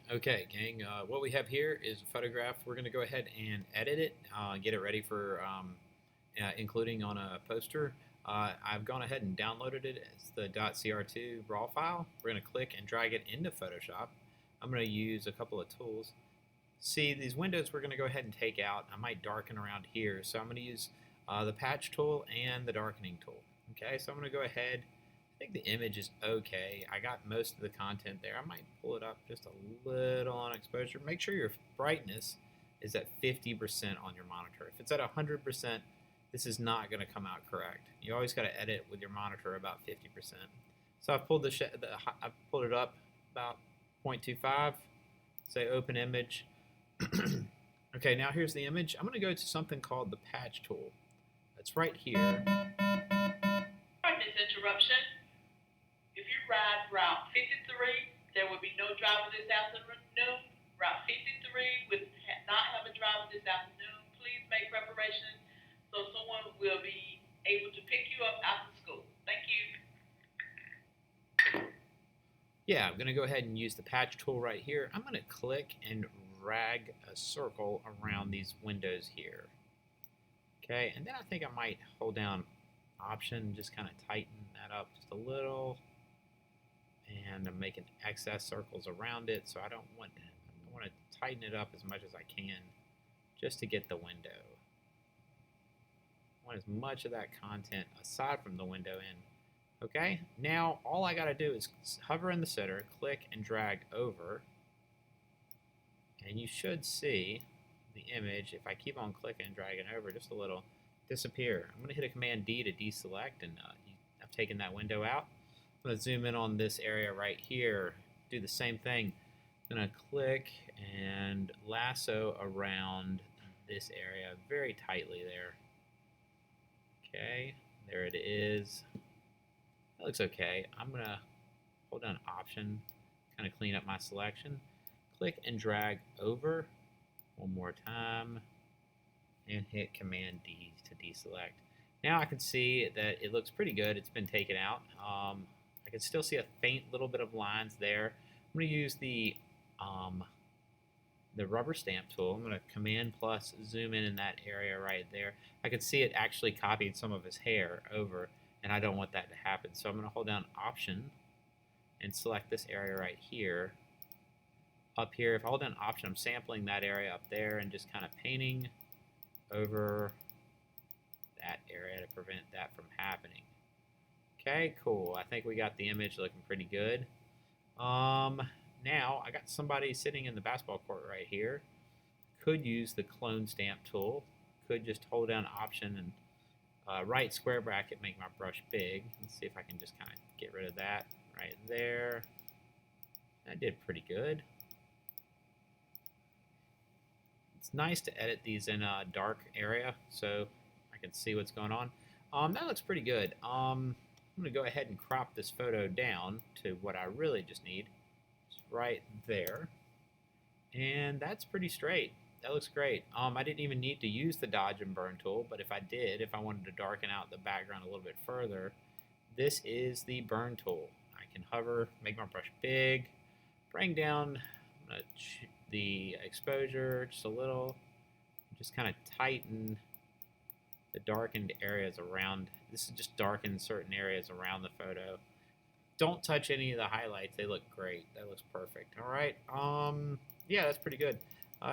Okay, gang, what we have here is a photograph. We're going to go ahead and edit it, get it ready for including on a poster. I've gone ahead and downloaded it as the .cr2 raw file. We're going to click and drag it into Photoshop. I'm going to use a couple of tools. See, these windows we're going to go ahead and take out. I might darken around here, so I'm going to use the patch tool and the darkening tool. Okay, so I'm going to go ahead. I think the image is okay. I got most of the content there. I might pull it up just a little on exposure. Make sure your brightness is at 50% on your monitor. If it's at 100%, this is not going to come out correct. You always got to edit with your monitor about 50%. So I've pulled I've pulled it up about 0.25. Say open image. Okay, now here's the image. I'm going to go to something called the patch tool. That's right here. Pardon this interruption. If you ride Route 53, there will be no driver this afternoon. Route 53 will not have a driver this afternoon. Please make preparations so someone will be able to pick you up after school. Thank you. Yeah, I'm going to go ahead and use the patch tool right here. I'm going to click and drag a circle around these windows here. Okay, and then I think I might hold down Option, just kind of tighten that up just a little. And I'm making excess circles around it, so I want to tighten it up as much as I can just to get the window. I want as much of that content aside from the window in. Okay, now all I got to do is hover in the center, click and drag over, and you should see the image, if I keep on clicking and dragging over just a little, disappear. I'm going to hit a Command D to deselect, and I've taken that window out. I'm going to zoom in on this area right here, do the same thing. I'm going to click and lasso around this area very tightly there. Okay, there it is. That looks okay. I'm going to hold down Option, kind of clean up my selection. Click and drag over one more time and hit Command D to deselect. Now I can see that it looks pretty good. It's been taken out. I can still see a faint little bit of lines there. I'm going to use the rubber stamp tool. I'm going to Command plus zoom in that area right there. I can see it actually copied some of his hair over, and I don't want that to happen. So I'm going to hold down Option and select this area right here. Up here, if I hold down Option, I'm sampling that area up there and just kind of painting over that area to prevent that from happening. Okay, cool. I think we got the image looking pretty good. Now I got somebody sitting in the basketball court right here. Could use the clone stamp tool. Could just hold down Option and right square bracket, make my brush big. Let's see if I can just kind of get rid of that right there. That did pretty good. It's nice to edit these in a dark area so I can see what's going on. That looks pretty good. I'm going to go ahead and crop this photo down to what I really just need. It's right there. And that's pretty straight. That looks great. I didn't even need to use the dodge and burn tool, but if I did, if I wanted to darken out the background a little bit further, this is the burn tool. I can hover, make my brush big, bring down the exposure just a little, just kind of tighten the darkened areas around. This is just darken certain areas around the photo. Don't touch any of the highlights. They look great. That looks perfect. All right. Yeah, that's pretty good.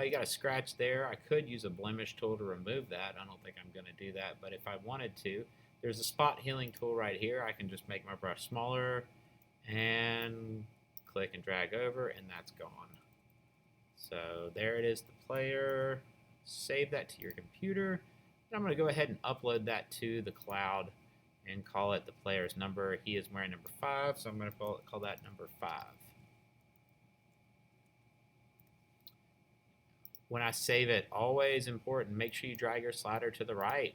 You got a scratch there. I could use a blemish tool to remove that. I don't think I'm going to do that, but if I wanted to, there's a spot healing tool right here. I can just make my brush smaller and click and drag over, and that's gone. So there it is, the player. Save that to your computer. And I'm going to go ahead and upload that to the cloud and call it the player's number. He is wearing number 5, so I'm going to call that number 5. When I save it, always important, make sure you drag your slider to the right.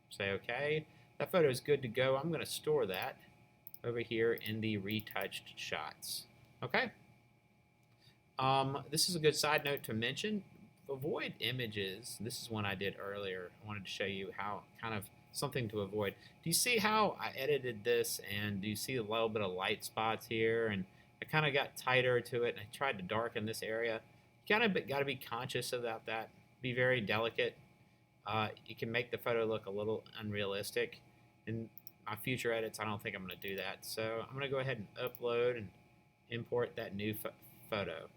Say okay. That photo is good to go. I'm going to store that over here in the retouched shots. Okay. This is a good side note to mention. Avoid images. This is one I did earlier. I wanted to show you how kind of something to avoid. Do you see how I edited this, and do you see a little bit of light spots here? And I kind of got tighter to it, and I tried to darken this area. You kind of got to be conscious about that. Be very delicate. You can make the photo look a little unrealistic. In my future edits, I don't think I'm going to do that. So I'm going to go ahead and upload and import that new photo.